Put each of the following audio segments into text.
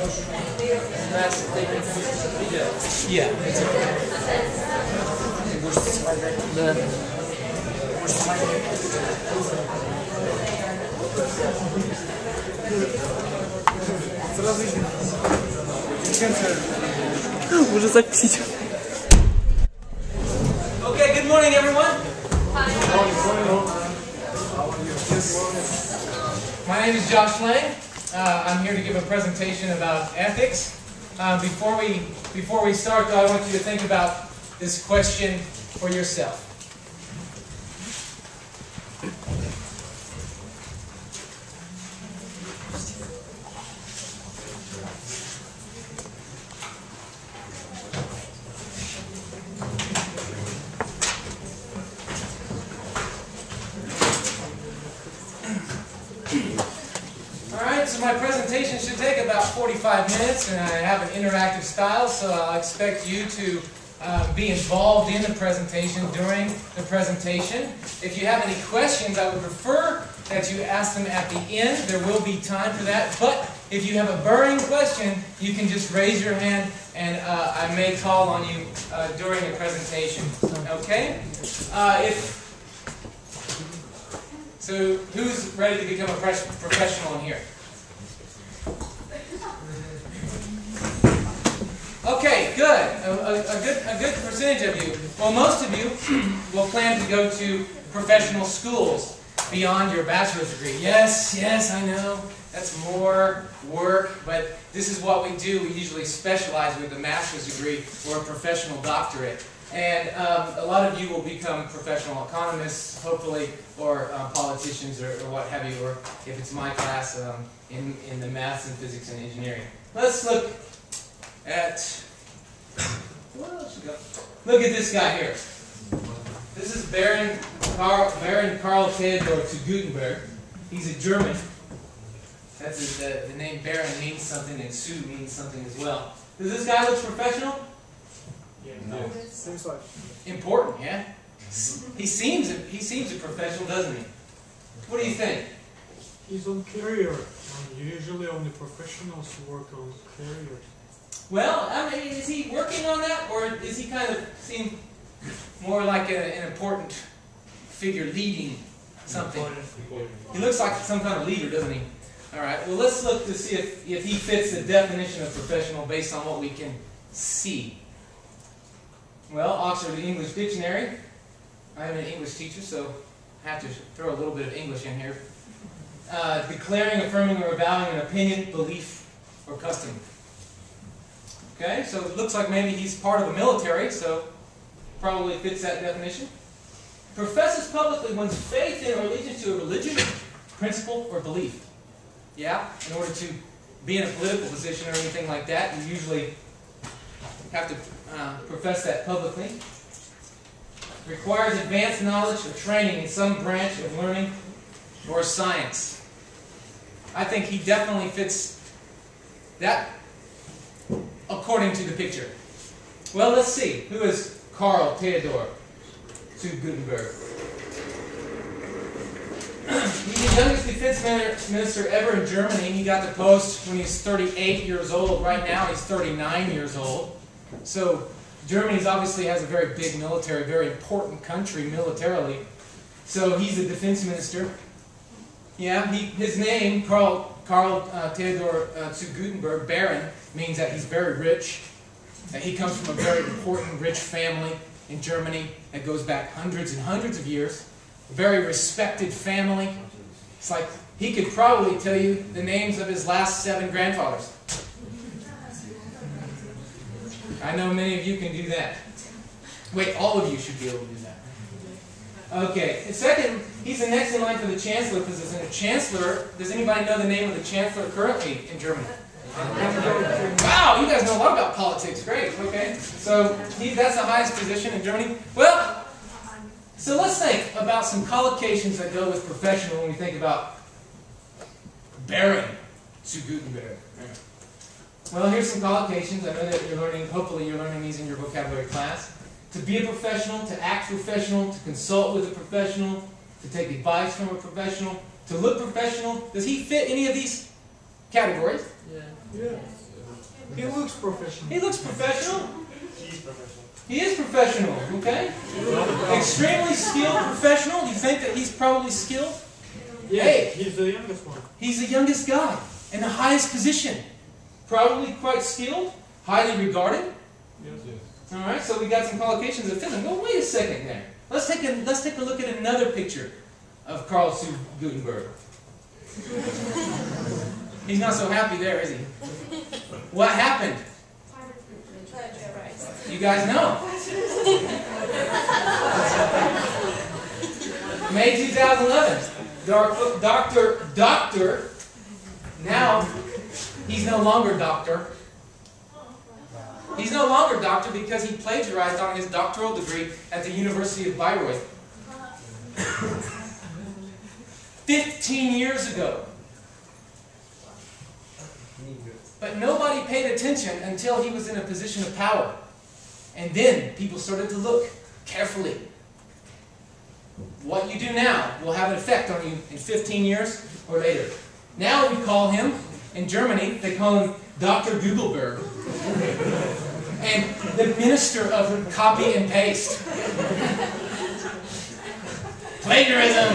Yeah. Okay, good morning, everyone. My name is Josh Lange. I'm here to give a presentation about ethics. Before we start, though, I want you to think about this question for yourself. So my presentation should take about 45 minutes, and I have an interactive style, so I'll expect you to be involved in the presentation during the presentation. If you have any questions, I would prefer that you ask them at the end. There will be time for that, but if you have a burning question, you can just raise your hand, and I may call on you during the presentation. Okay? So who's ready to become a professional in here? Okay, good. A good percentage of you. Well, most of you will plan to go to professional schools beyond your bachelor's degree. Yes, I know. That's more work, but this is what we do. We usually specialize with a master's degree or a professional doctorate. And a lot of you will become professional economists, hopefully, or politicians, or what have you, or if it's my class, in the maths and physics and engineering. Let's look at, where else you go? Look at this guy here. This is Baron Karl Theodor zu Gutenberg. He's a German. That's the name Baron means something, and Zu means something as well. Does this guy look professional? Yeah, no. Seems like important, yeah. He seems a professional, doesn't he? What do you think? he's on career. Usually only professionals work on career. Well, I mean, is he working on that, or is he kind of seem more like an important figure leading something? He looks like some kind of leader, doesn't he? All right. Well, let's look to see if he fits the definition of professional based on what we can see. Well, Oxford English Dictionary. I'm an English teacher, so I have to throw a little bit of English in here. Declaring, affirming, or avowing an opinion, belief, or custom. Okay, so it looks like maybe he's part of the military, so probably fits that definition. Professes publicly one's faith in or allegiance to a religion, principle, or belief. Yeah, in order to be in a political position or anything like that, you usually have to profess that publicly. Requires advanced knowledge or training in some branch of learning or science. I think he definitely fits that according to the picture. Well, let's see. Who is Karl Theodor zu Gutenberg? He's the youngest defense minister ever in Germany. He got the post when he was 38 years old. Right now he's 39 years old. So Germany obviously has a very big military, very important country militarily. So he's the defense minister. Yeah, his name, Karl Theodor zu Gutenberg, Baron, means that he's very rich. That he comes from a very important, rich family in Germany that goes back hundreds and hundreds of years. A very respected family. It's like he could probably tell you the names of his last 7 grandfathers. I know many of you can do that. Wait, all of you should be able to do that. Okay, and second, he's the next in line for the chancellor position. A chancellor, does anybody know the name of the chancellor currently in Germany? Wow, you guys know a lot about politics. Great, okay. So that's the highest position in Germany. Well, so let's think about some collocations that go with professional when we think about Baron zu Gutenberg. Well, here's some collocations. I know that you're learning, hopefully you're learning these in your vocabulary class. To be a professional, to act professional, to consult with a professional, to take advice from a professional, to look professional. Does he fit any of these categories? Yeah. He looks professional. He looks professional. He's professional. He is professional, okay? Extremely skilled professional. You think that he's probably skilled? Yeah, Hey, he's the youngest one. he's the youngest guy in the highest position. Probably quite skilled, highly regarded. Yes. All right, so we got some qualifications of Finland. Well, wait a second there. Let's take a look at another picture of Carl Gutenberg. He's not so happy there, is he? What happened? You guys know. May 2011. Doctor. Now, he's no longer doctor. He's no longer doctor because he plagiarized on his doctoral degree at the University of Bayreuth. 15 years ago. But nobody paid attention until he was in a position of power. And then people started to look carefully. What you do now will have an effect on you in 15 years or later. Now we call him, in Germany, they call him Dr. Gutenberg. And the minister of copy and paste. Plagiarism!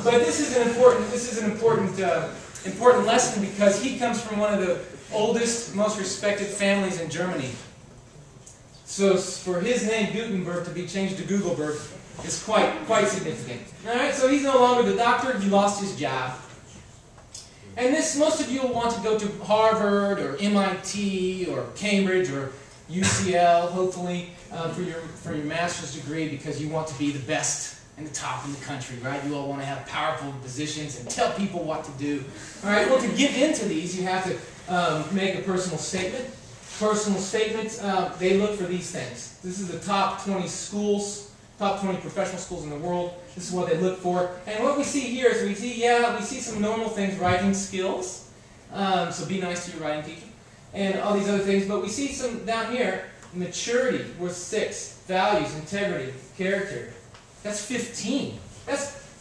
But this is an important lesson because he comes from one of the oldest, most respected families in Germany. So for his name Gutenberg to be changed to Gugelberg is quite significant. All right, so he's no longer the doctor; he lost his job. And most of you will want to go to Harvard or MIT or Cambridge or UCL, hopefully, for your master's degree because you want to be the best and the top in the country, right? You all want to have powerful positions and tell people what to do. All right, well, to get into these, you have to make a personal statement. Personal statements, they look for these things. This is the top 20 schools, top 20 professional schools in the world. This is what they look for. And what we see here is we see some normal things, writing skills. So be nice to your writing teacher. And all these other things. But we see some down here, maturity, worth 6. Values, integrity, character. That's 15.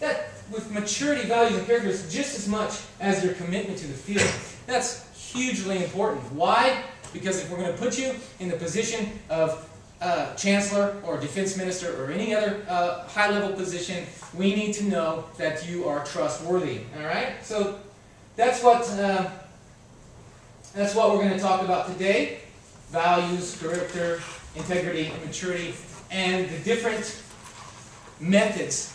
That with maturity, values, and character is just as much as your commitment to the field. That's hugely important. Why? Because if we're going to put you in the position of chancellor or defense minister or any other high-level position, we need to know that you are trustworthy. All right. So that's what we're going to talk about today: values, character, integrity, and maturity, and the different methods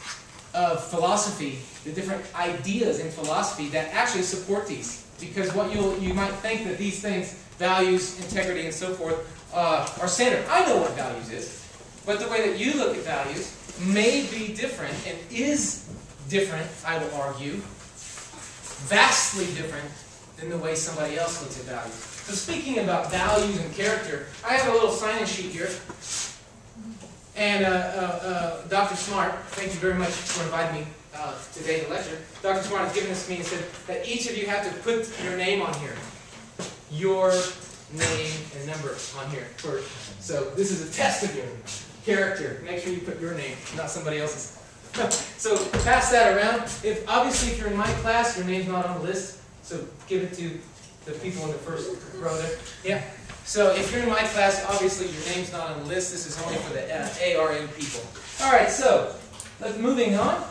of philosophy, the different ideas in philosophy that actually support these. Because what you might think that these things, values, integrity, and so forth, are centered. I know what values is, but the way that you look at values may be different, and is different, I will argue, vastly different than the way somebody else looks at values. So speaking about values and character, I have a little sign-in sheet here. And Dr. Smart, thank you very much for inviting me today to lecture. Dr. Smart has given this to me and said that each of you have to put your name on here. Your name and number on here first. So this is a test of your character. Make sure you put your name, not somebody else's. So pass that around. Obviously, if you're in my class, your name's not on the list. So give it to the people in the first row there. Yeah. So if you're in my class, obviously your name's not on the list. This is only for the ARN people. All right. So moving on.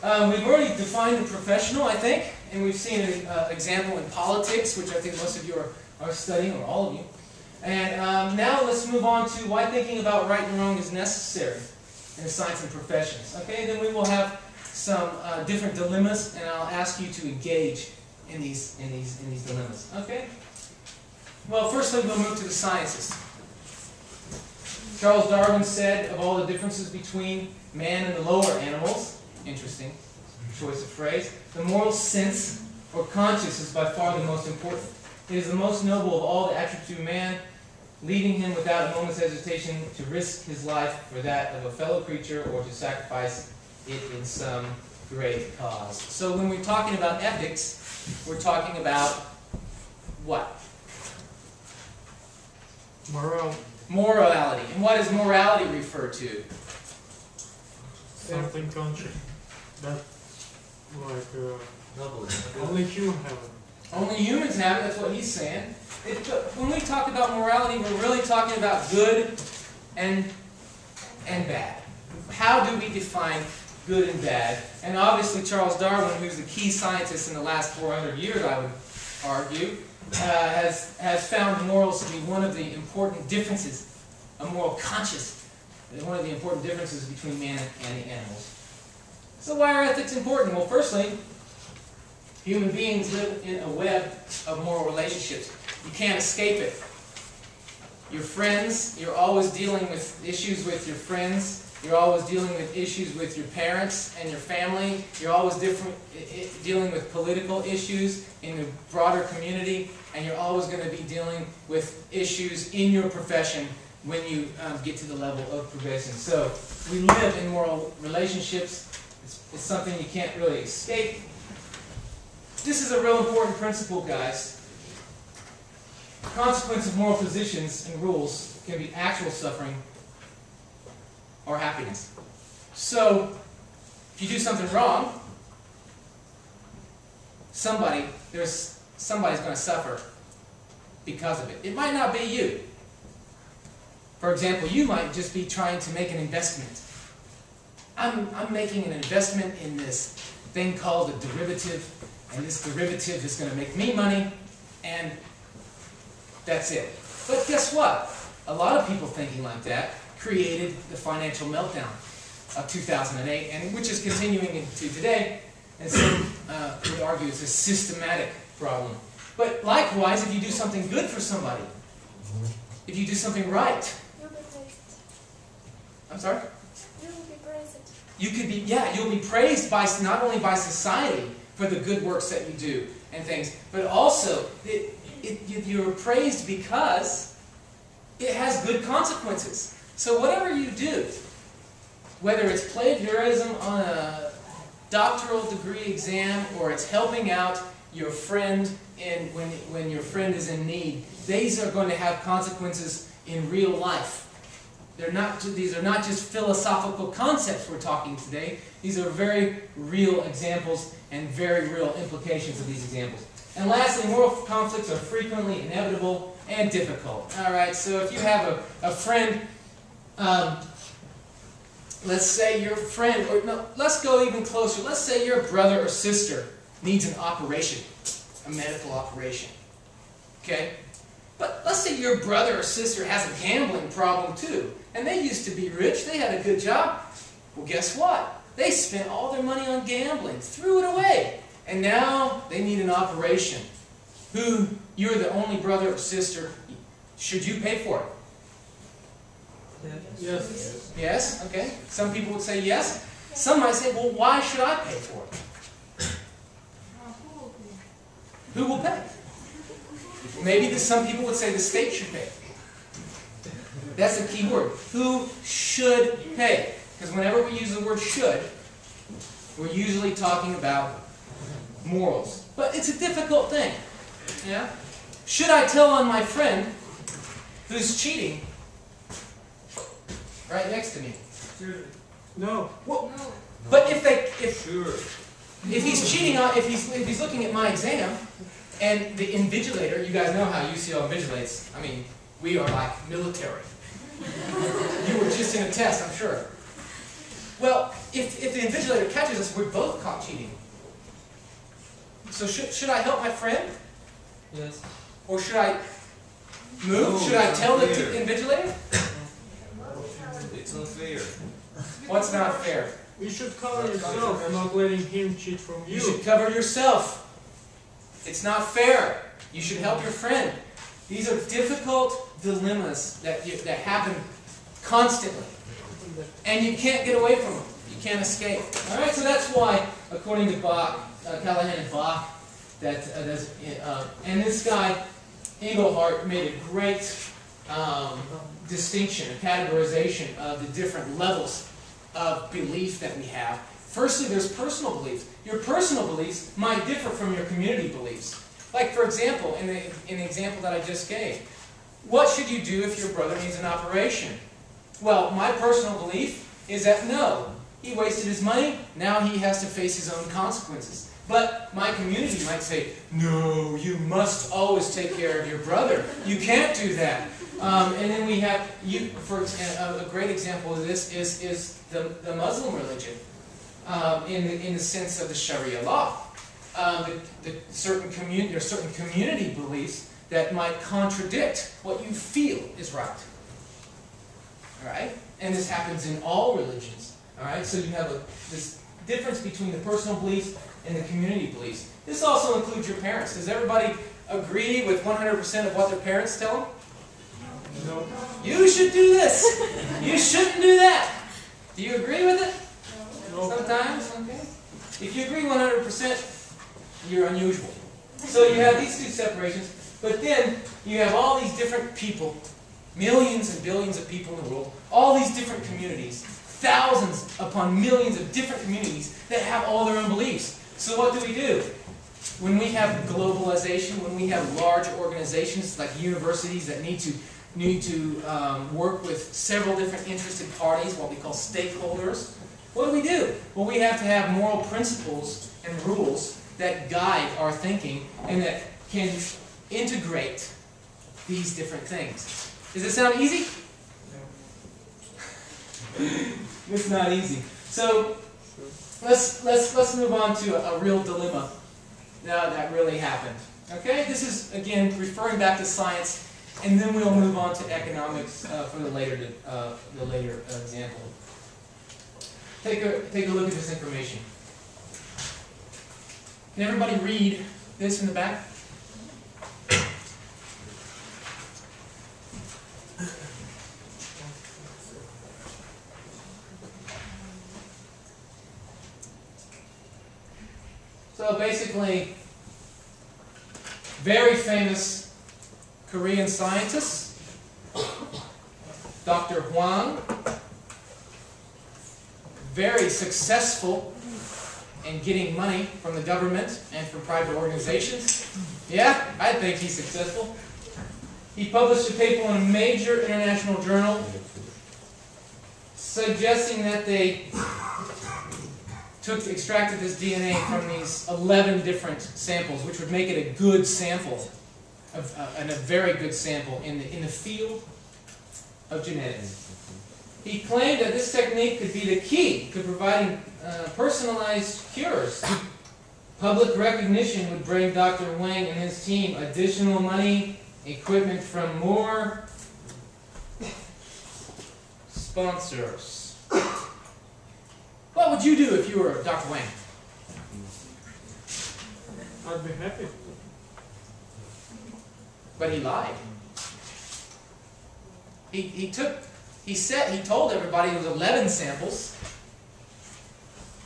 We've already defined the professional, I think, and we've seen an example in politics, which I think most of you are studying, or all of you. And now let's move on to why thinking about right and wrong is necessary in the science and professions. Okay, then we will have some different dilemmas, and I'll ask you to engage in these dilemmas. Okay. Well, firstly, we'll move to the sciences. Charles Darwin said of all the differences between man and the lower animals, interesting choice of phrase, the moral sense or conscience is by far the most important. It is the most noble of all the attributes of man, leading him without a moment's hesitation to risk his life for that of a fellow creature or to sacrifice it in some great cause. So when we're talking about ethics, we're talking about what? Morality. And what does morality refer to? Something conscious. That, like, only human have it. Only humans have it, that's what he's saying. When we talk about morality, we're really talking about good and bad. How do we define good and bad? And obviously Charles Darwin, who's the key scientist in the last 400 years, I would argue, has found morals to be one of the important differences, a moral conscience, one of the important differences between man and the animals. So why are ethics important? Well, firstly, human beings live in a web of moral relationships. You can't escape it. Your friends, you're always dealing with issues with your friends. You're always dealing with issues with your parents and your family. You're always dealing with political issues in the broader community. And you're always going to be dealing with issues in your profession when you get to the level of progression. So we live in moral relationships. It's something you can't really escape. This is a real important principle, guys. The consequence of moral positions and rules can be actual suffering or happiness. So, if you do something wrong, somebody's going to suffer because of it. It might not be you. For example, you might just be trying to make an investment. I'm making an investment in this thing called a derivative, and this derivative is going to make me money, and that's it. But guess what? A lot of people thinking like that created the financial meltdown of 2008, and which is continuing into today, and some would argue it's a systematic problem. But likewise, if you do something good for somebody, if you do something right, you'll be praised. I'm sorry? You will be praised. You could be, yeah, you'll be praised by not only by society for the good works that you do and things, but also you're praised because it has good consequences. So whatever you do, whether it's plagiarism on a doctoral degree exam or it's helping out your friend when your friend is in need, these are going to have consequences in real life. These are not just philosophical concepts we're talking today. These are very real examples and very real implications of these examples. And lastly, moral conflicts are frequently inevitable and difficult. All right, so if you have a friend, let's say your friend, or no, let's go even closer. Let's say your brother or sister needs an operation, a medical operation. Okay? But let's say your brother or sister has a gambling problem too, and they used to be rich, they had a good job. Well, guess what? They spent all their money on gambling, threw it away, and now they need an operation. You're the only brother or sister, should you pay for it? Yes. Yes? Okay. Some people would say yes. Some might say, well, why should I pay for it? Who will pay? Maybe some people would say the state should pay. That's the key word. Who should pay? Because whenever we use the word should, we're usually talking about morals. But it's a difficult thing. Yeah? Should I tell on my friend who's cheating right next to me? No. Well, no. But if he's cheating on, if he's looking at my exam, and the invigilator, you guys know how UCL invigilates. I mean, we are like military. You were just in a test, I'm sure. Well, if the invigilator catches us, we're both caught cheating. So should I help my friend? Yes. Or should I move? No, should I tell the fair. invigilator? It's unfair. What's not fair? You should cover yourself and not letting him cheat from you. You should cover yourself. It's not fair. You should help your friend. These are difficult dilemmas that happen constantly. And you can't get away from them. You can't escape. All right, so that's why, according to Bach, Callahan and Bach, and this guy, Engelhardt, made a great distinction, a categorization of the different levels of belief that we have. Firstly, there's personal beliefs. Your personal beliefs might differ from your community beliefs. Like, for example, in the example that I just gave, what should you do if your brother needs an operation? Well, my personal belief is that no, he wasted his money, now he has to face his own consequences. But my community might say, no, you must always take care of your brother. You can't do that. And then we have, a great example of this is the Muslim religion, in the sense of the Sharia law. There are certain community beliefs that might contradict what you feel is right. All right? And this happens in all religions. All right? So you have this difference between the personal beliefs and the community beliefs. This also includes your parents. Does everybody agree with 100% of what their parents tell them? No. You should do this. You shouldn't do that. Do you agree with it? No. Sometimes? Okay. If you agree 100%, you're unusual. So you have these two separations, but then you have all these different people, millions and billions of people in the world, all these different communities, thousands upon millions of different communities that have all their own beliefs. So what do? When we have globalization, when we have large organizations like universities that need to work with several different interested parties, what we call stakeholders, what do? Well, we have to have moral principles and rules that guide our thinking and that can integrate these different things. Does it sound easy? It's not easy. So let's move on to a real dilemma that really happened. Okay, this is again referring back to science, and then we'll move on to economics for the later example. Take a look at this information. Can everybody read this in the back? So basically, very famous Korean scientist, Dr. Hwang, very successful in getting money from the government and from private organizations. Yeah, I think he's successful. He published a paper in a major international journal suggesting that they extracted this DNA from these 11 different samples, which would make it a good sample, and a very good sample in the field of genetics. He claimed that this technique could be the key to providing personalized cures. Public recognition would bring Dr. Wang and his team additional money, equipment from more sponsors. What would you do if you were Dr. Wang? I'd be happy. But he lied. He told everybody it was 11 samples,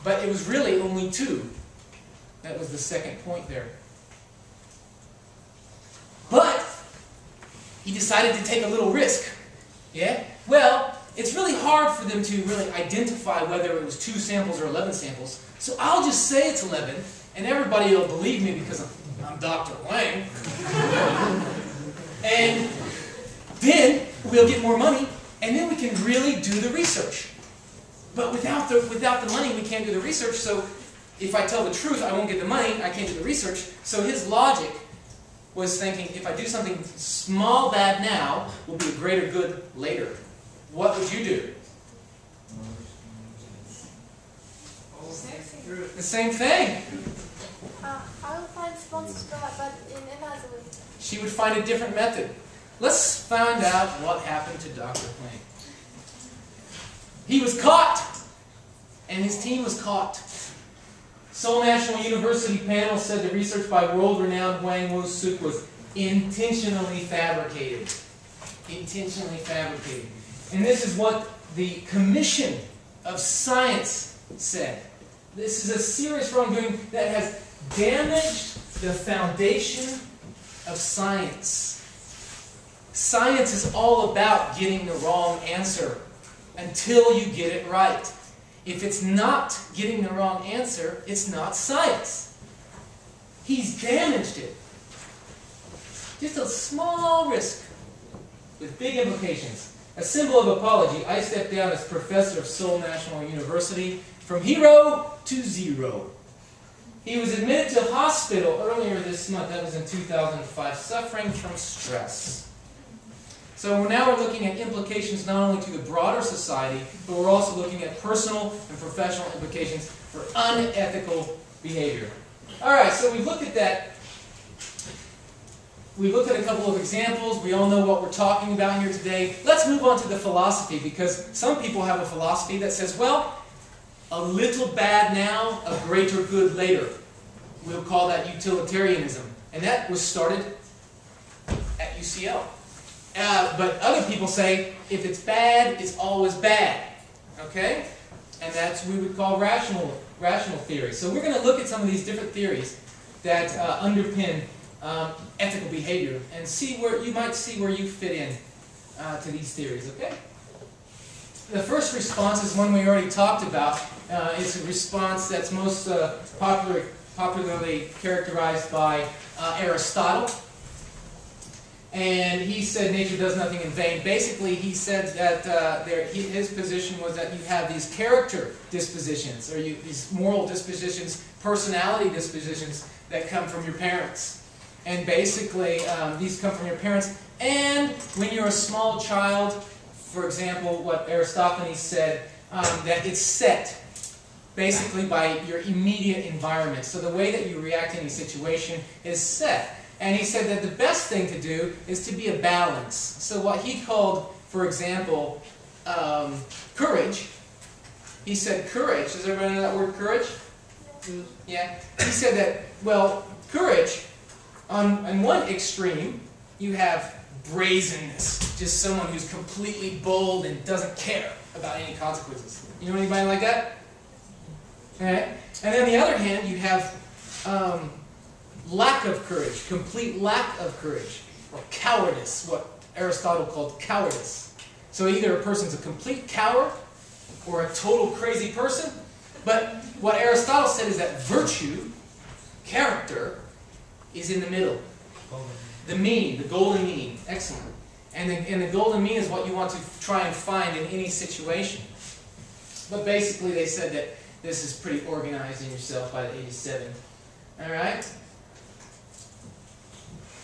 but it was really only 2. That was the second point there. But he decided to take a little risk. Yeah? Well, it's really hard for them to really identify whether it was 2 samples or 11 samples. So I'll just say it's 11, and everybody will believe me because I'm Dr. Wang. And then we'll get more money, and then we can really do the research. But without the money, we can't do the research. So if I tell the truth, I won't get the money, I can't do the research. So his logic was thinking, if I do something small bad now, will be a greater good later. What would you do? The same thing. I will find sponsors for that, but in another way. She would find a different method. Let's find out what happened to Dr. Wang. He was caught, and his team was caught. Seoul National University panel said the research by world-renowned Hwang Woo-suk was intentionally fabricated. Intentionally fabricated. And this is what the Commission of Science said. This is a serious wrongdoing that has damaged the foundation of science. Science is all about getting the wrong answer until you get it right. If it's not getting the wrong answer, it's not science. He's damaged it. Just a small risk with big implications. A symbol of apology, I stepped down as professor of Seoul National University from hero to zero. He was admitted to hospital earlier this month, that was in 2005, suffering from stress. So now we're looking at implications not only to the broader society, but we're also looking at personal and professional implications for unethical behavior. Alright, so we've looked at that. We've looked at a couple of examples. We all know what we're talking about here today. Let's move on to the philosophy, because some people have a philosophy that says, well, a little bad now, a greater good later. We'll call that utilitarianism. And that was started at UCL. But other people say, if it's bad, it's always bad. Okay? And that's what we would call rational theory. So we're going to look at some of these different theories that underpin ethical behavior and see where you might see where you fit in to these theories. Okay? The first response is one we already talked about. It's a response that's most popularly characterized by Aristotle. And he said nature does nothing in vain. Basically, he said that his position was that you have these character dispositions, or these moral dispositions, personality dispositions that come from your parents. And basically, these come from your parents. And when you're a small child, for example, what Aristophanes said, that it's set basically by your immediate environment. So the way that you react in any situation is set. And he said that the best thing to do is to be a balance. So what he called, for example, courage. He said courage. Does everybody know that word courage? Yeah. He said that, well, courage, on one extreme, you have brazenness. Just someone who's completely bold and doesn't care about any consequences. You know anybody like that? Okay. And on the other hand, you have lack of courage, complete lack of courage, or cowardice, what Aristotle called cowardice. So either a person's a complete coward or a total crazy person. But what Aristotle said is that virtue, character, is in the middle. The mean, the golden mean. Excellent. And the golden mean is what you want to try and find in any situation. But basically they said that this is pretty organized in yourself by the age of 7. Alright?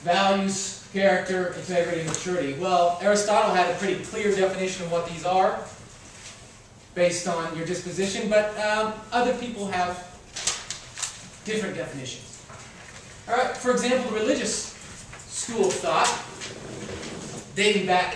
Values, character, integrity, maturity. Well, Aristotle had a pretty clear definition of what these are based on your disposition, but other people have different definitions. Alright, for example, religious school of thought, dating back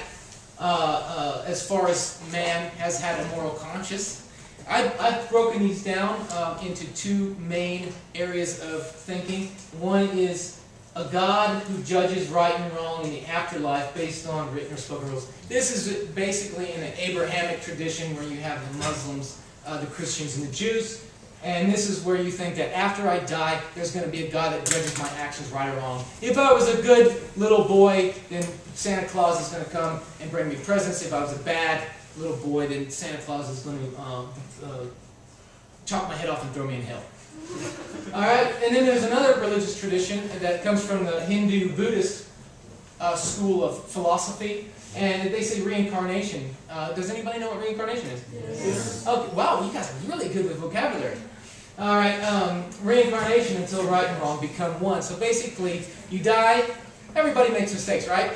as far as man has had a moral conscience. I've broken these down into two main areas of thinking. One is a God who judges right and wrong in the afterlife based on written or spoken rules. This is basically in an Abrahamic tradition where you have the Muslims, the Christians, and the Jews. And this is where you think that after I die, there's going to be a God that judges my actions right or wrong. If I was a good little boy, then Santa Claus is going to come and bring me presents. If I was a bad little boy, then Santa Claus is going to chop my head off and throw me in hell. Alright, and then there's another religious tradition that comes from the Hindu-Buddhist school of philosophy, and they say reincarnation. Does anybody know what reincarnation is? Yes. Okay, wow, you guys are really good with vocabulary. Alright, reincarnation until right and wrong become one. So basically, you die, everybody makes mistakes, right?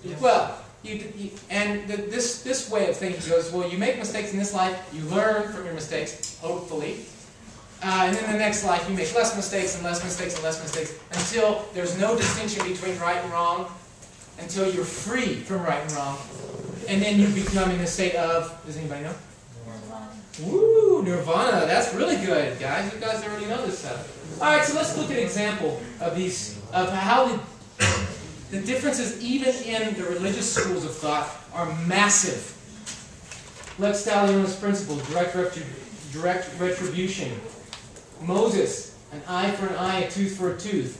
Yes. Well, this way of thinking goes, well, you make mistakes in this life, you learn from your mistakes, hopefully, and in the next life you make less mistakes and less mistakes and less mistakes until there's no distinction between right and wrong, until you're free from right and wrong, and then you become in a state of, does anybody know? Nirvana. Woo, nirvana, that's really good, guys. You guys already know this stuff. Alright, so let's look at an example of these, of how the differences even in the religious schools of thought are massive. Lex talionis principle, direct retribution. Moses, an eye for an eye, a tooth for a tooth.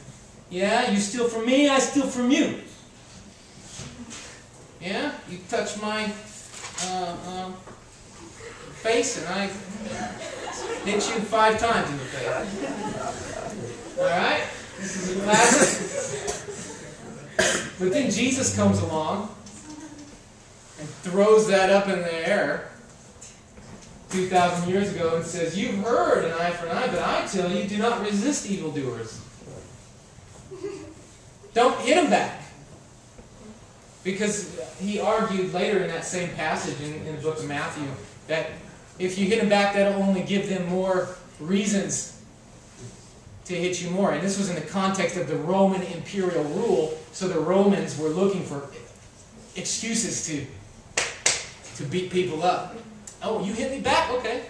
Yeah, you steal from me, I steal from you. Yeah, you touch my face and I hit you 5 times in the face. Alright? This is a classic. But then Jesus comes along and throws that up in the air 2,000 years ago and says, "You've heard an eye for an eye, but I tell you, do not resist evildoers." Don't hit them back. Because he argued later in that same passage in the book of Matthew that if you hit them back, that'll only give them more reasons to hit you more. And this was in the context of the Roman imperial rule, so the Romans were looking for excuses to beat people up. Oh, you hit me back? Okay.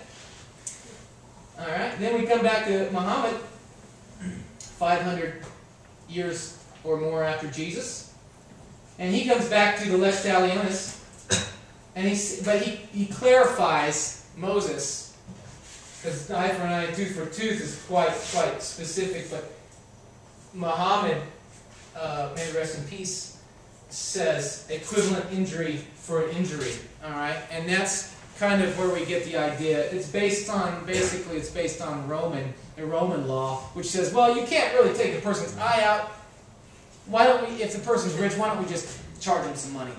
Alright, then we come back to Muhammad, 500 years or more after Jesus. And he comes back to the lex talionis, and he clarifies Moses, because eye for an eye, tooth for tooth is quite specific, but Muhammad, may he rest in peace, says equivalent injury for an injury. Alright? And that's kind of where we get the idea. It's based on, basically it's based on the Roman law, which says, well, you can't really take a person's eye out. Why don't we, if the person's rich, why don't we just charge him some money?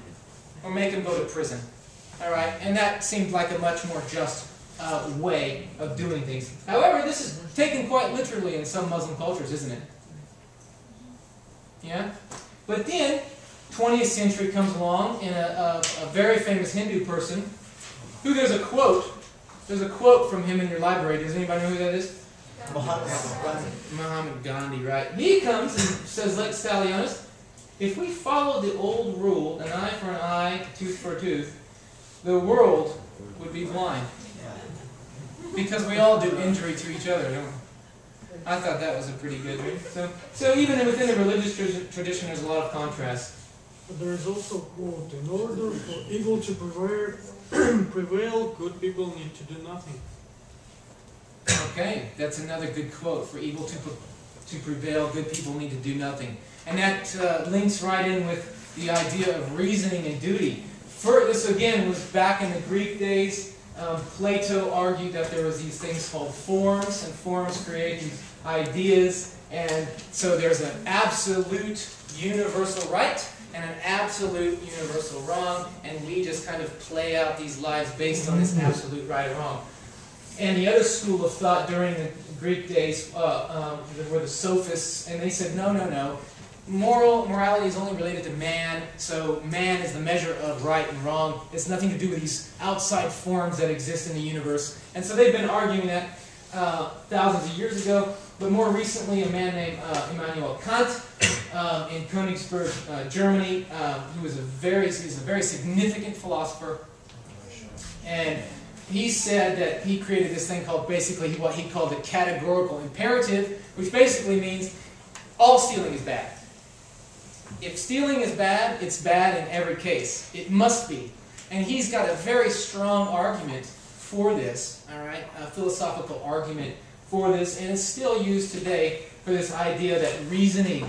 Or make him go to prison. Alright? And that seemed like a much more just way of doing things. However, this is taken quite literally in some Muslim cultures, isn't it? Yeah? But then, 20th century comes along, and a very famous Hindu person, who there's a quote from him in your library. Does anybody know who that is? Muhammad Gandhi, right? He comes and says, lex talionis, if we followed the old rule, an eye for an eye, tooth for a tooth, the world would be blind. Because we all do injury to each other, don't we? I thought that was a pretty good one. So even within the religious tradition, there's a lot of contrast. But there is also a quote, in order for evil to prevail, good people need to do nothing. Okay, that's another good quote. For evil to prevail, good people need to do nothing. And that links right in with the idea of reasoning and duty. This again was back in the Greek days. Plato argued that there was these things called forms, and forms create these ideas. And so there's an absolute universal right and an absolute universal wrong, and we just kind of play out these lives based on this absolute right and wrong. And the other school of thought during the Greek days were the sophists, and they said, no. Morality is only related to man, so man is the measure of right and wrong. It's nothing to do with these outside forms that exist in the universe. And so they've been arguing that thousands of years ago, but more recently a man named Immanuel Kant in Königsberg, Germany, who was he's a very significant philosopher, and he said that he created this thing called basically what he called the categorical imperative, which basically means all stealing is bad. If stealing is bad, it's bad in every case. It must be. And he's got a very strong argument for this, all right, a philosophical argument for this, and it's still used today for this idea that reasoning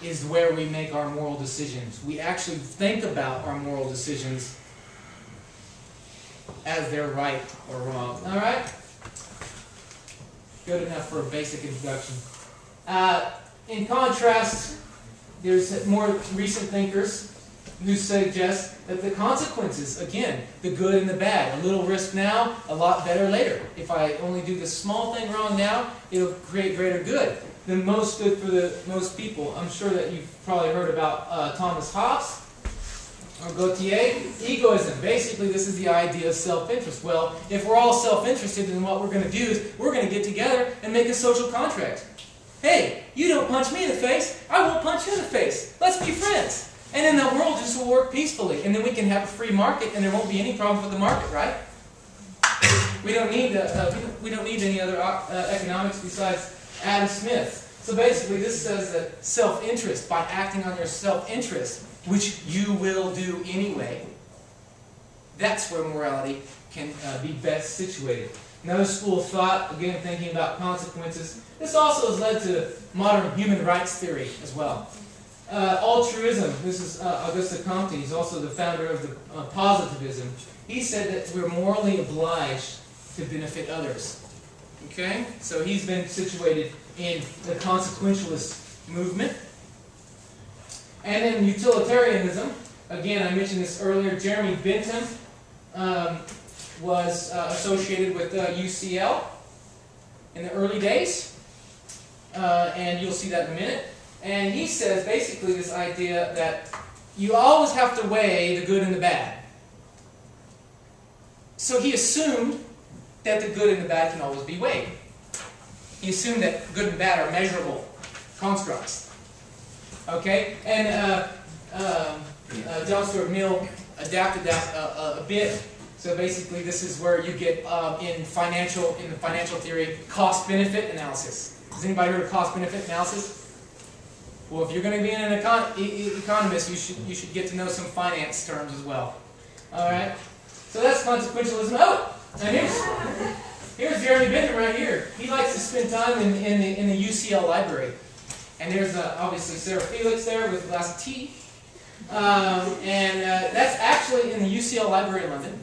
is where we make our moral decisions. We actually think about our moral decisions as they're right or wrong. All right? Good enough for a basic introduction. In contrast, there's more recent thinkers who suggest that the consequences, again, the good and the bad, a little risk now, a lot better later. If I only do this small thing wrong now, it'll create greater good. The most good for the most people. I'm sure that you've probably heard about Thomas Hobbes or Gautier. Egoism. Basically, this is the idea of self-interest. Well, if we're all self-interested, then what we're going to do is we're going to get together and make a social contract. Hey, you don't punch me in the face, I won't punch you in the face. Let's be friends. And then the world just will work peacefully. And then we can have a free market and there won't be any problem with the market, right? We don't need any other economics besides Adam Smith. So basically this says that self-interest, by acting on your self-interest, which you will do anyway, that's where morality can be best situated. Another school of thought, again thinking about consequences. This also has led to modern human rights theory as well. Altruism, this is Auguste Comte, he's also the founder of the positivism. He said that we're morally obliged to benefit others. Okay? So he's been situated in the consequentialist movement. And then utilitarianism, again I mentioned this earlier, Jeremy Bentham was associated with UCL in the early days, and you'll see that in a minute. And he says basically this idea that you always have to weigh the good and the bad. So he assumed that the good and the bad can always be weighed. He assumed that good and bad are measurable constructs. Okay? And John Stuart Mill adapted that a bit. So basically this is where you get in the financial theory, cost-benefit analysis. Has anybody heard of cost-benefit analysis? Well, if you're going to be an economist, you should get to know some finance terms as well. All right? So that's consequentialism. Oh! And here's Jeremy Bentham right here. He likes to spend time in the UCL library. And there's obviously Sarah Felix there with a glass of tea. That's actually in the UCL library in London.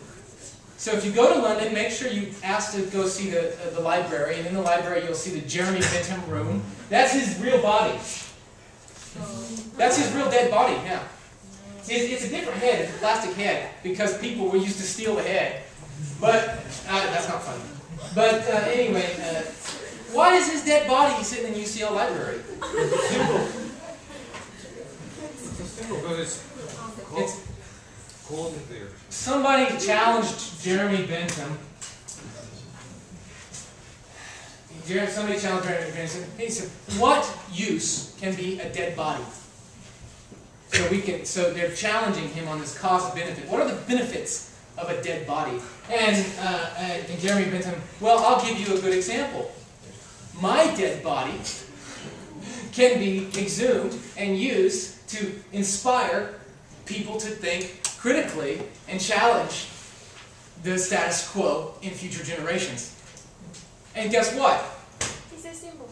So if you go to London, make sure you ask to go see the library. And in the library, you'll see the Jeremy Bentham room. That's his real body. That's his real dead body, yeah. It's a different head, it's a plastic head, because people were used to steal the head. But, that's not funny. But anyway, why is his dead body sitting in the UCL library? It's simple because it's cold in there. Somebody challenged Jeremy Bentham. Somebody challenged Jeremy Bentham. He said, "What use can be a dead body?" So they're challenging him on this cost-benefit. What are the benefits of a dead body? And Jeremy Bentham, well, I'll give you a good example. My dead body can be exhumed and used to inspire people to think critically and challenge the status quo in future generations. And guess what? It's a symbol.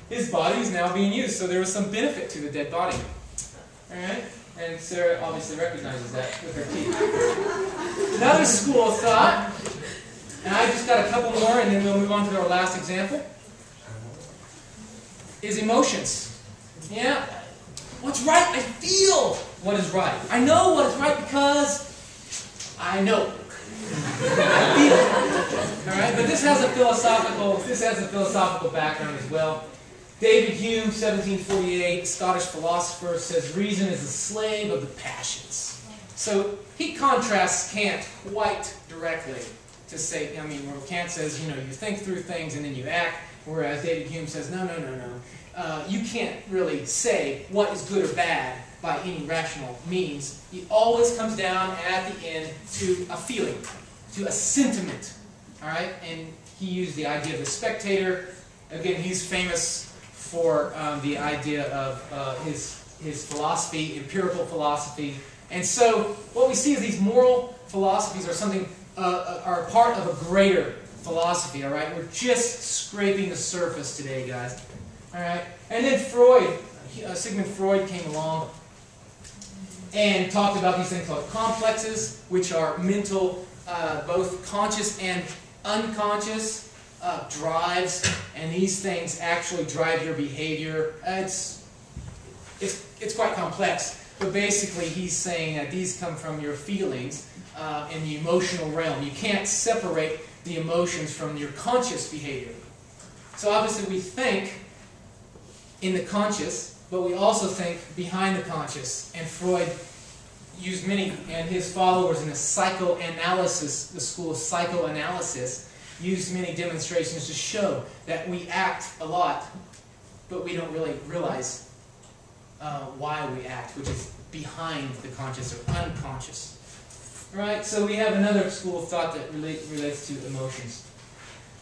His body is now being used, so there was some benefit to the dead body. Alright? And Sarah obviously recognizes that with her teeth. Another school of thought, and I just got a couple more and then we'll move on to our last example, is emotions. Yeah? What's right? I feel what is right. I know what is right because I know. I feel it. Alright? But this has a philosophical background as well. David Hume, 1748, Scottish philosopher, says reason is a slave of the passions. So he contrasts Kant quite directly to say, where Kant says, you think through things and then you act, whereas David Hume says, no. You can't really say what is good or bad by any rational means. It always comes down at the end to a feeling, to a sentiment. All right? And he used the idea of the spectator. Again, he's famous for the idea of his philosophy, empirical philosophy. And so what we see is these moral philosophies are something are part of a greater philosophy. All right, we're just scraping the surface today, guys. All right, and then Freud, Sigmund Freud came along and talked about these things called complexes, which are mental, both conscious and unconscious. Drives, and these things actually drive your behavior. It's quite complex, but basically he's saying that these come from your feelings in the emotional realm. You can't separate the emotions from your conscious behavior. So obviously we think in the conscious, but we also think behind the conscious. And Freud used many, and his followers in the psychoanalysis, the school of psychoanalysis, used many demonstrations to show that we act a lot, but we don't really realize why we act, which is behind the conscious or unconscious. Right? So we have another school of thought that relates to emotions.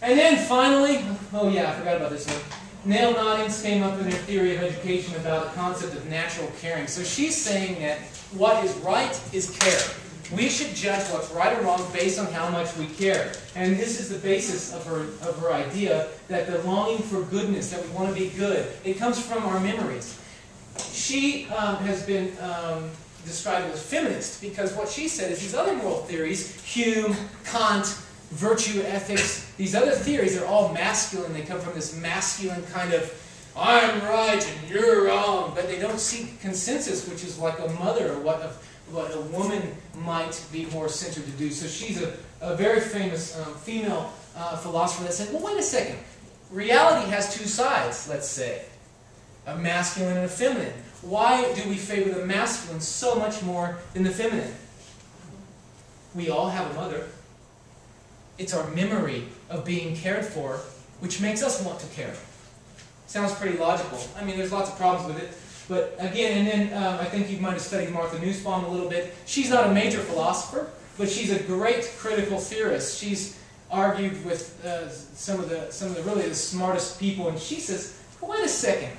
And then finally, oh yeah, I forgot about this one. Nell Noddings came up in her theory of education about the concept of natural caring. So she's saying that what is right is care. We should judge what's right or wrong based on how much we care. And this is the basis of her idea that the longing for goodness, that we want to be good, it comes from our memories. She has been described as feminist because what she said is these other moral theories, Hume, Kant, virtue ethics, these other theories are all masculine. They come from this masculine kind of, I'm right and you're wrong, but they don't seek consensus, which is like a mother or what a woman might be more centered to do. So she's a a very famous female philosopher that said, well, wait a second. Reality has two sides, let's say. A masculine and a feminine. Why do we favor the masculine so much more than the feminine? We all have a mother. It's our memory of being cared for which makes us want to care. Sounds pretty logical. I mean, there's lots of problems with it. But again, and then I think you might have studied Martha Nussbaum a little bit. She's not a major philosopher, but she's a great critical theorist. She's argued with some of the really the smartest people, and she says, well, wait a second.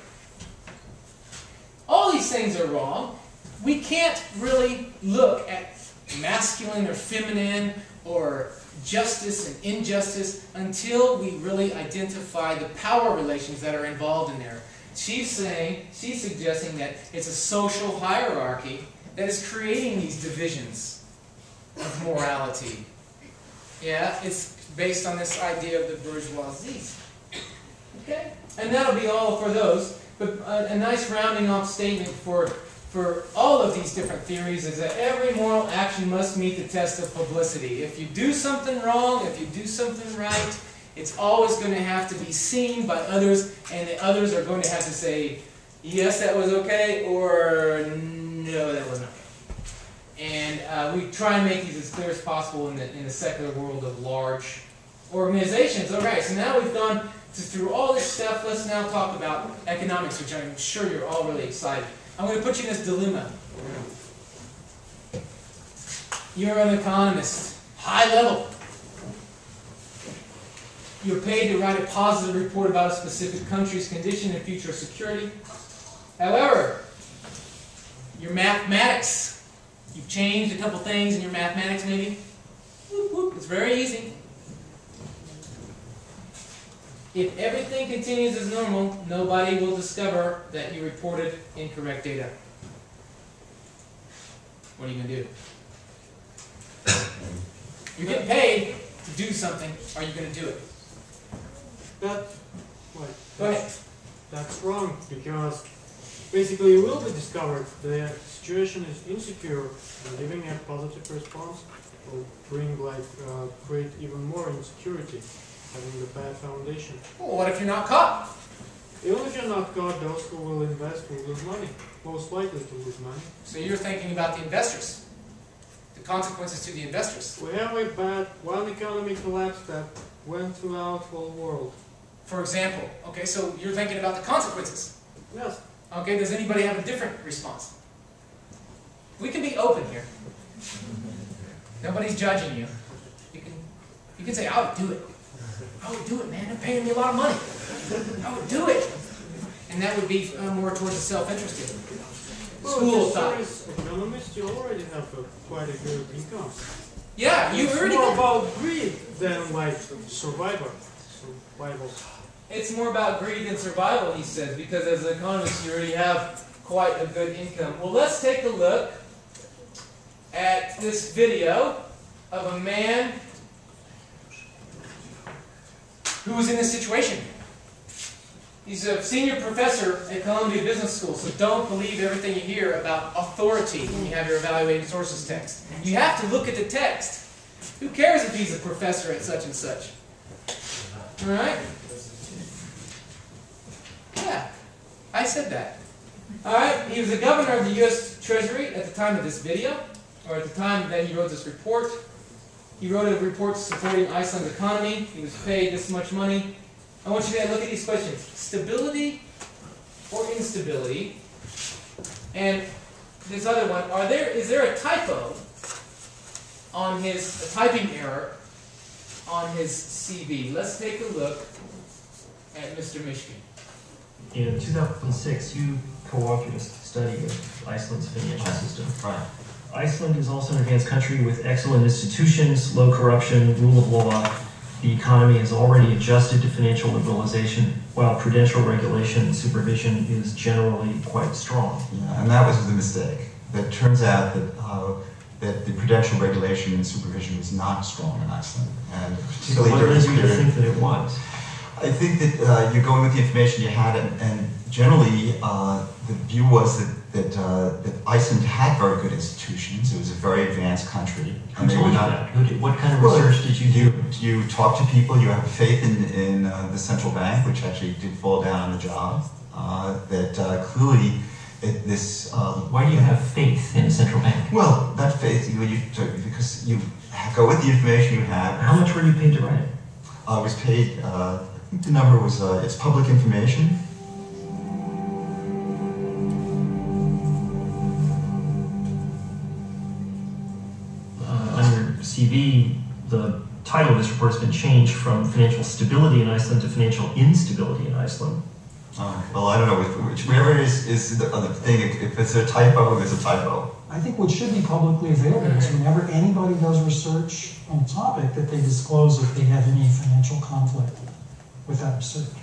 All these things are wrong. We can't really look at masculine or feminine or justice and injustice until we really identify the power relations that are involved in there. She's suggesting that it's a social hierarchy that is creating these divisions of morality. Yeah, it's based on this idea of the bourgeoisie. Okay? And that'll be all for those. But a nice rounding off statement for all of these different theories is that every moral action must meet the test of publicity. If you do something wrong, if you do something right, it's always going to have to be seen by others, and the others are going to have to say, yes, that was okay, or no, that wasn't okay. And we try and make these as clear as possible in the secular world of large organizations. All right, so now we've gone through all this stuff. Let's now talk about economics, which I'm sure you're all really excited. I'm going to put you in this dilemma. You're an economist, high level. You're paid to write a positive report about a specific country's condition and future security. However, your mathematics, you've changed a couple things in your mathematics maybe. Whoop, whoop, it's very easy. If everything continues as normal, nobody will discover that you reported incorrect data. What are you going to do? You're getting paid to do something. Are you going to do it? Go ahead. That's wrong, because basically it will be discovered the situation is insecure, and giving a positive response will bring create even more insecurity, having the bad foundation. Well, what if you're not caught? Even if you're not caught, those who will invest will lose money, most likely to lose money. So you're thinking about the investors, the consequences to the investors. We have a bad one economy collapse that went throughout the whole world. For example, okay, so you're thinking about the consequences. Yes. Okay, does anybody have a different response? We can be open here. Nobody's judging you. You can say, I would do it. I would do it, man. They're paying me a lot of money. I would do it. And that would be more towards the self-interested. School thought. As economists, you already have quite a good income. Yeah, you already It's more about greed than like survival. It's more about greed than survival, he says, because as an economist you already have quite a good income. Well, let's take a look at this video of a man who was in this situation. He's a senior professor at Columbia Business School, so don't believe everything you hear about authority when you have your evaluating sources text. You have to look at the text. Who cares if he's a professor at such and such? Alright? Yeah, I said that. Alright, he was the governor of the U.S. Treasury at the time of this video, or at the time that he wrote this report. He wrote a report supporting Iceland's economy. He was paid this much money. I want you to look at these questions. Stability or instability? And this other one, is there a typo on a typing error on his CV? Let's take a look at Mr. Mishkin. In 2006, you co-authored a study of Iceland's financial system. Right. Iceland is also an advanced country with excellent institutions, low corruption, rule of law. The economy has already adjusted to financial liberalization, while prudential regulation and supervision is generally quite strong. Yeah, and that was the mistake. It turns out that the prudential regulation and supervision was not strong in Iceland, and particularly so what during led this you to period. think that it was? I think that you're going with the information you had, and generally, the view was that Iceland had very good institutions. It was a very advanced country. Who told you that? What kind of research did you do? You talk to people, you have faith in the central bank, which actually did fall down on the job. Clearly, this... Why do you have faith in the central bank? Well, that faith, because you go with the information you have. How much were you paid to write it? I was paid, I think the number was, it's public information. On your CV, the title of this report has been changed from Financial Stability in Iceland to Financial Instability in Iceland. Well, I don't know, wherever it is the thing, if it's a typo, it's a typo. I think what should be publicly available is whenever anybody does research on a topic, that they disclose if they have any financial conflict with that research.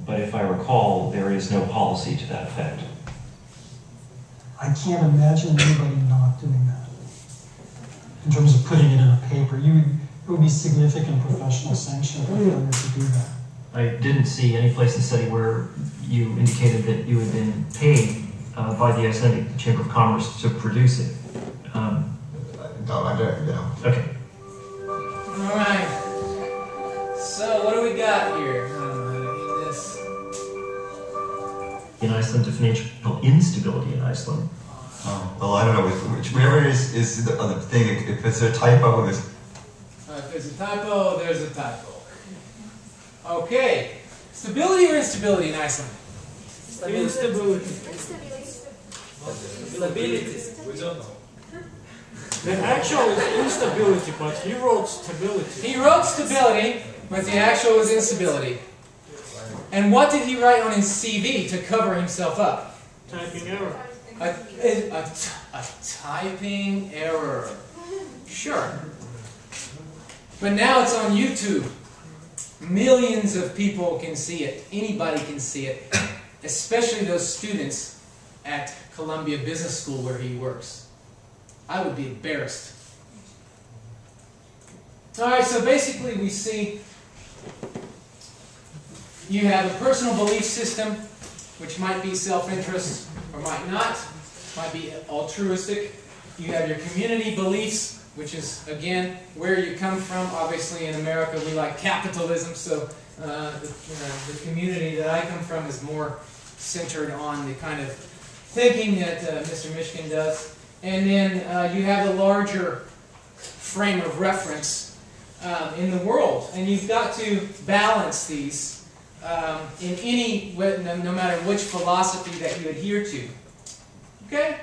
But if I recall, there is no policy to that effect. I can't imagine anybody not doing that. In terms of putting it in a paper, it would be significant professional sanction for failure to do that. I didn't see any place in the study where you indicated that you had been paid by the Icelandic Chamber of Commerce to produce it. No, I don't, no. Okay. All right. So what do we got here? I don't know how to get this. In Iceland to financial instability in Iceland. Well, I don't know, wherever it is the thing, if it's a typo, it's... If there's a typo, there's a typo. Okay. Stability or instability in Iceland? Instability. We don't know. The actual is instability, but he wrote stability. He wrote stability, but the actual was instability. And what did he write on his CV to cover himself up? Typing error. A typing error. Sure. But now it's on YouTube. Millions of people can see it. Anybody can see it. Especially those students at Columbia Business School where he works. I would be embarrassed. Alright, so basically we see you have a personal belief system, which might be self-interest or might not, might be altruistic. You have your community beliefs, which is, again, where you come from. Obviously, in America, we like capitalism, so the community that I come from is more centered on the kind of thinking that Mr. Mishkin does. And then you have the larger frame of reference in the world. And you've got to balance these in any, no matter which philosophy that you adhere to. Okay?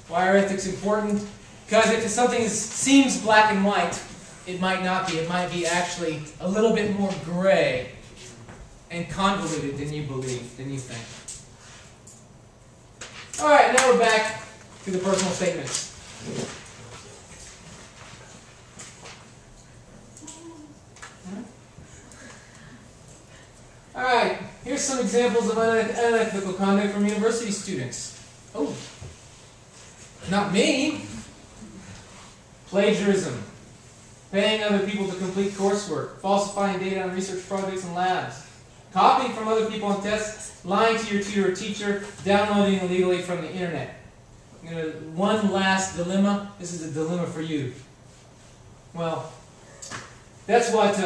Why are ethics important? Because if something seems black and white, it might not be. It might be actually a little bit more gray and convoluted than you believe, than you think. All right, now we're back to the personal statements. All right, here's some examples of unethical conduct from university students. Oh, not me. Plagiarism, paying other people to complete coursework, falsifying data on research projects and labs, copying from other people on tests, lying to your tutor or teacher, downloading illegally from the internet. One last dilemma. This is a dilemma for you. Well, that's what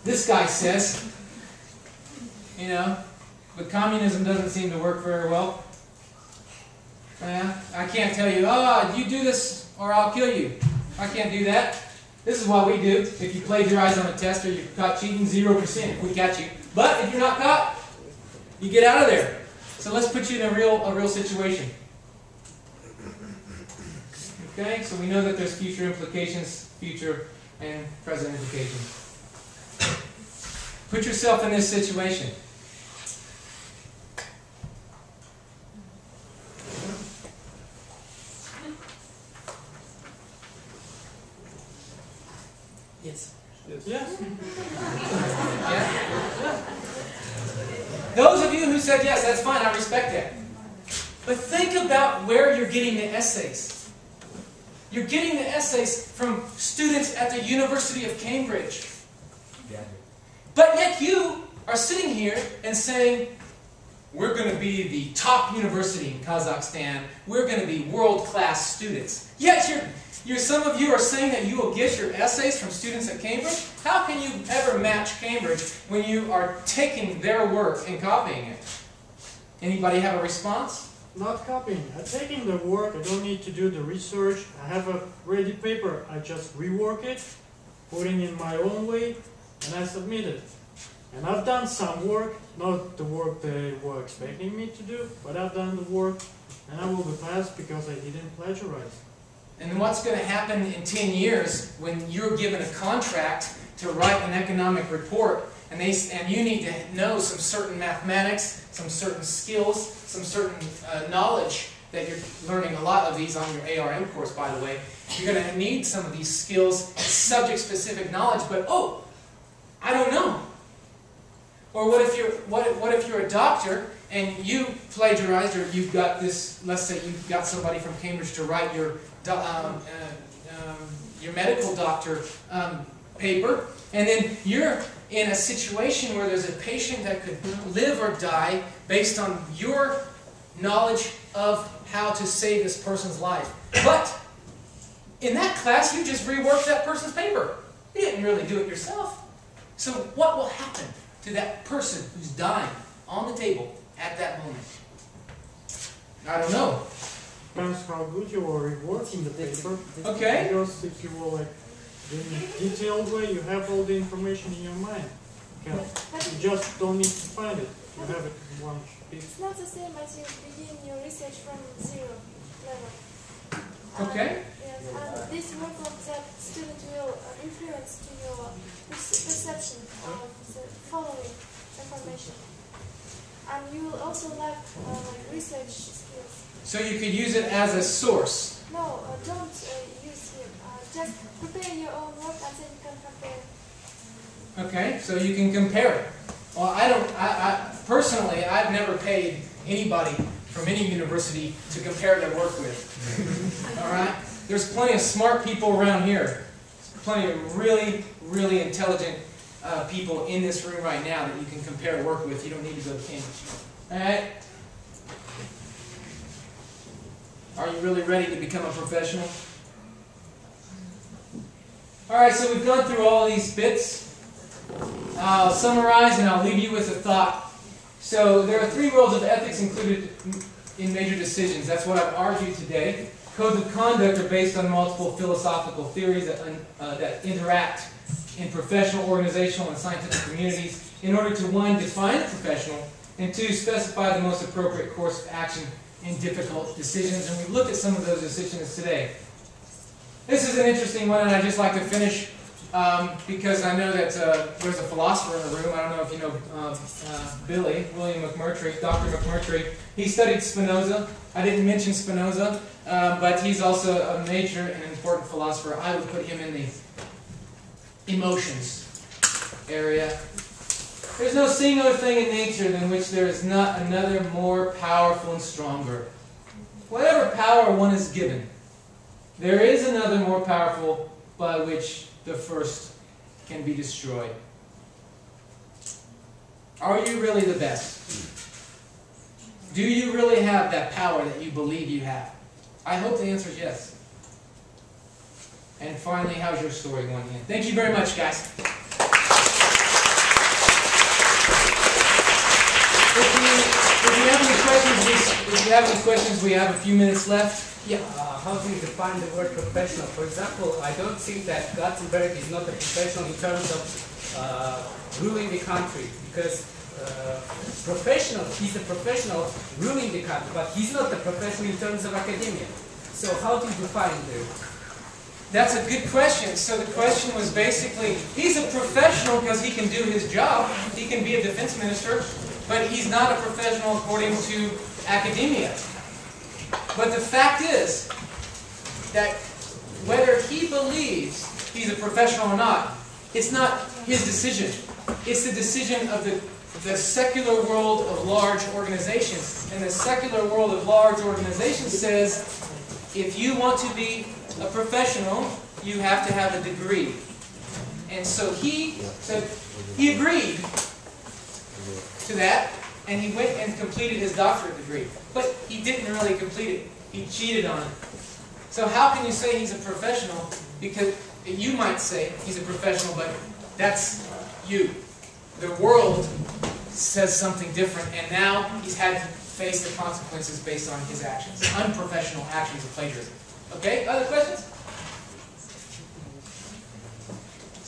this guy says. You know, but communism doesn't seem to work very well. I can't tell you, you do this or I'll kill you. I can't do that. This is what we do. If you plagiarize on a test or you're caught cheating, 0% if we catch you. But if you're not caught, you get out of there. So let's put you in a real situation. Okay, so we know that there's future implications, future and present implications. Put yourself in this situation. Yes. Yes. Yeah? Those of you who said yes, that's fine, I respect that. But think about where you're getting the essays. You're getting the essays from students at the University of Cambridge. But yet you are sitting here and saying, we're going to be the top university in Kazakhstan. We're going to be world-class students. Yet some of you are saying that you will get your essays from students at Cambridge. How can you ever match Cambridge when you are taking their work and copying it? Anybody have a response? Not copying. I'm taking the work. I don't need to do the research. I have a ready paper. I just rework it, putting in my own way, and I submit it. And I've done some work, not the work they were expecting me to do, but I've done the work, and I will be passed because I didn't plagiarize. And what's going to happen in 10 years when you're given a contract to write an economic report, and you need to know some certain mathematics, some certain skills, some certain knowledge that you're learning a lot of these on your ARM course, by the way. You're going to need some of these skills, subject-specific knowledge, but oh, I don't know. Or what if you're a doctor and you plagiarized, or you've got this, let's say you've got somebody from Cambridge to write your medical doctor paper, and then you're in a situation where there's a patient that could live or die based on your knowledge of how to save this person's life. But in that class, you just reworked that person's paper. You didn't really do it yourself. So what will happen to that person who's dying on the table at that moment? I don't know. Depends how good you are reworking the paper. Okay. Because if you were like in a detailed way, you have all the information in your mind. You just don't need to find it. You have it in one piece. It's not the same as you begin your research from zero level. Okay. Yes, and this workload that student will influence to your perception of the following information. And you will also lack research skills. So you could use it as a source. No, don't use it. Just prepare your own work and then you can compare. Okay, so you can compare it. Well, I personally, I've never paid anybody from any university to compare their work with. All right? There's plenty of smart people around here. Plenty of really, really intelligent people in this room right now that you can compare work with. You don't need to go to Cambridge. All right? Are you really ready to become a professional? All right, so we've gone through all these bits. I'll summarize and I'll leave you with a thought. So there are 3 rules of ethics included in major decisions. That's what I've argued today. Codes of conduct are based on multiple philosophical theories that interact in professional, organizational, and scientific communities in order to, 1, define the professional, and 2, specify the most appropriate course of action in difficult decisions. And we've looked at some of those decisions today. This is an interesting one, and I'd just like to finish because I know that there's a philosopher in the room. I don't know if you know William McMurtry, Dr. McMurtry. He studied Spinoza. I didn't mention Spinoza, but he's also a major and important philosopher. I would put him in the emotions area. There's no singular thing in nature than which there is not another more powerful and stronger. Whatever power one is given, there is another more powerful by which the first can be destroyed. Are you really the best? Do you really have that power that you believe you have? I hope the answer is yes. And finally, how's your story going in? Thank you very much, guys. If you have any questions, we have a few minutes left. Yeah. How do you define the word professional? For example, I don't think that Gutenberg is not a professional in terms of ruling the country, because he's a professional ruling the country, but he's not a professional in terms of academia. So how do you define the? That's a good question. So the question was basically, he's a professional because he can do his job. He can be a defense minister, but he's not a professional according to academia. But the fact is that whether he believes he's a professional or not, it's not his decision. It's the decision of the secular world of large organizations. And the secular world of large organizations says, if you want to be a professional, you have to have a degree. And so he said, he agreed to that, and he went and completed his doctorate degree. But he didn't really complete it. He cheated on it. So how can you say he's a professional? Because you might say he's a professional, but that's you. The world says something different, and now he's had to face the consequences based on his actions. Unprofessional actions of plagiarism. Okay, other questions?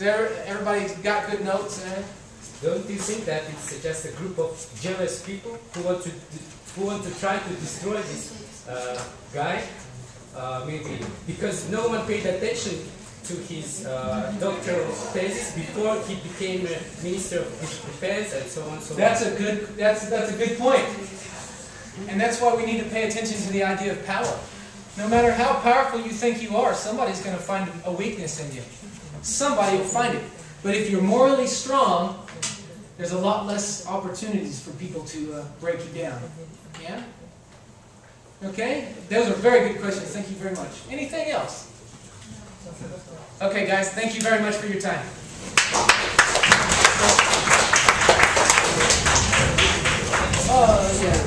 Everybody got good notes? Don't you think that it's just a group of jealous people who want to try to destroy this guy? Maybe because no one paid attention to his doctoral thesis before he became a minister of defense and so on and so on. That's a good point. And that's why we need to pay attention to the idea of power. No matter how powerful you think you are, somebody's going to find a weakness in you. Somebody will find it. But if you're morally strong, there's a lot less opportunities for people to break you down. Yeah? Okay? Those are very good questions. Thank you very much. Anything else? Okay, guys. Thank you very much for your time. Oh, yeah.